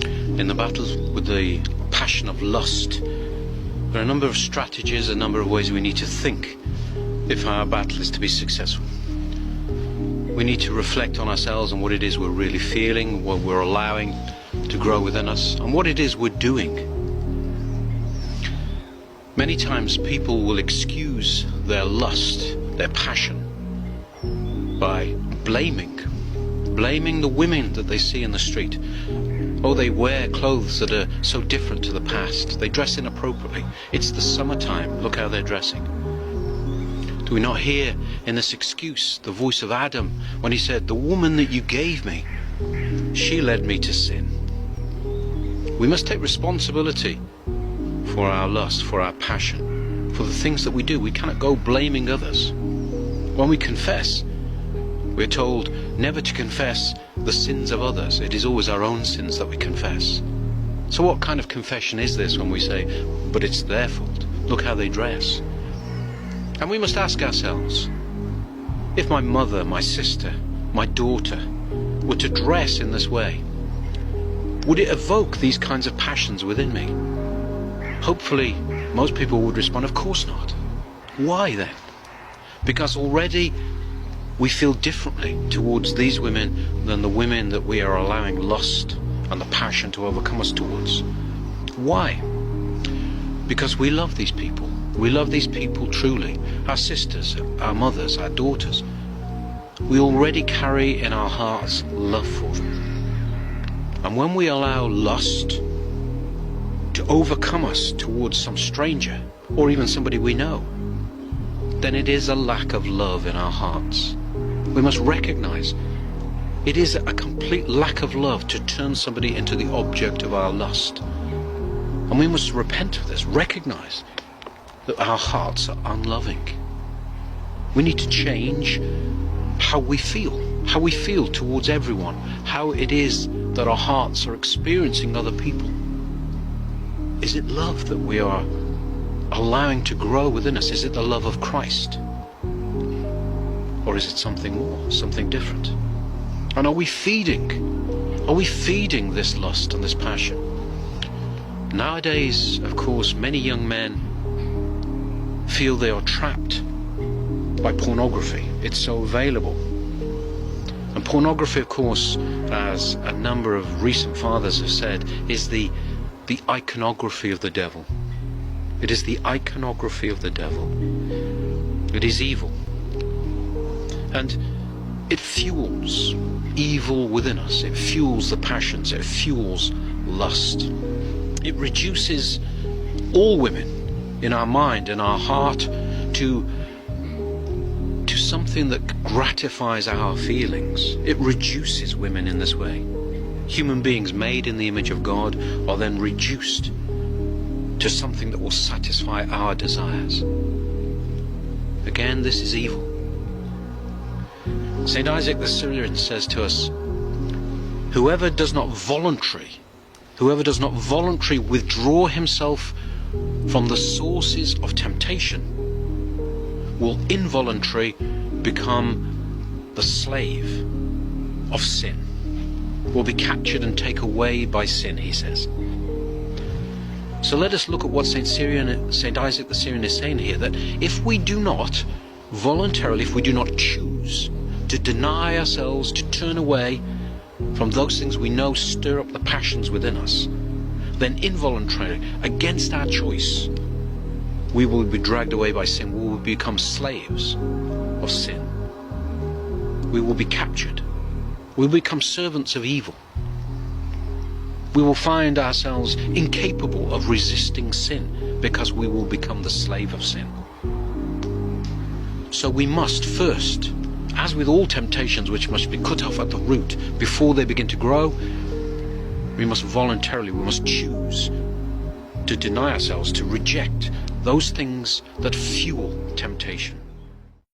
In the battles with the passion of lust, there are a number of strategies, a number of ways we need to think if our battle is to be successful. We need to reflect on ourselves and what it is we're really feeling, what we're allowing to grow within us, and what it is we're doing. Many times people will excuse their lust, their passion, by blaming the women that they see in the street. Oh, they wear clothes that are so different to the past. They dress inappropriately. It's the summertime. Look how they're dressing. Do we not hear in this excuse the voice of Adam when he said, "The woman that you gave me, she led me to sin"? We must take responsibility for our lust, for our passion, for the things that we do. We cannot go blaming others. When we confess, we're told never to confess the sins of others. It is always our own sins that we confess. So what kind of confession is this when we say, but it's their fault? Look how they dress. And we must ask ourselves, if my mother, my sister, my daughter were to dress in this way, would it evoke these kinds of passions within me? Hopefully, most people would respond, of course not. Why then? Because already we feel differently towards these women than the women that we are allowing lust and the passion to overcome us towards. Why? Because we love these people. We love these people truly. Our sisters, our mothers, our daughters. We already carry in our hearts love for them. And when we allow lust to overcome us towards some stranger or even somebody we know, then it is a lack of love in our hearts. We must recognize it is a complete lack of love to turn somebody into the object of our lust. And we must repent of this, recognize that our hearts are unloving. We need to change how we feel towards everyone, how it is that our hearts are experiencing other people. Is it love that we are allowing to grow within us? Is it the love of Christ? Or is it something more, something different? And are we feeding this lust and this passion? Nowadays, of course, many young men feel they are trapped by pornography. It's so available. And pornography, of course, as a number of recent fathers have said, is the iconography of the devil. It is the iconography of the devil. It is evil. And it fuels evil within us. It fuels the passions. It fuels lust. It reduces all women in our mind and our heart to something that gratifies our feelings. It reduces women in this way. Human beings made in the image of God are then reduced to something that will satisfy our desires. Again, this is evil. St. Isaac the Syrian says to us, whoever does not voluntarily withdraw himself from the sources of temptation will involuntarily become the slave of sin, will be captured and taken away by sin, he says. So let us look at what St. Isaac the Syrian is saying here, that if we do not voluntarily, if we do not choose to deny ourselves, to turn away from those things we know stir up the passions within us, then involuntarily, against our choice, we will be dragged away by sin. We will become slaves of sin. We will be captured. We will become servants of evil. We will find ourselves incapable of resisting sin because we will become the slave of sin. So we must first, as with all temptations which must be cut off at the root before they begin to grow, we must choose to deny ourselves, to reject those things that fuel temptation.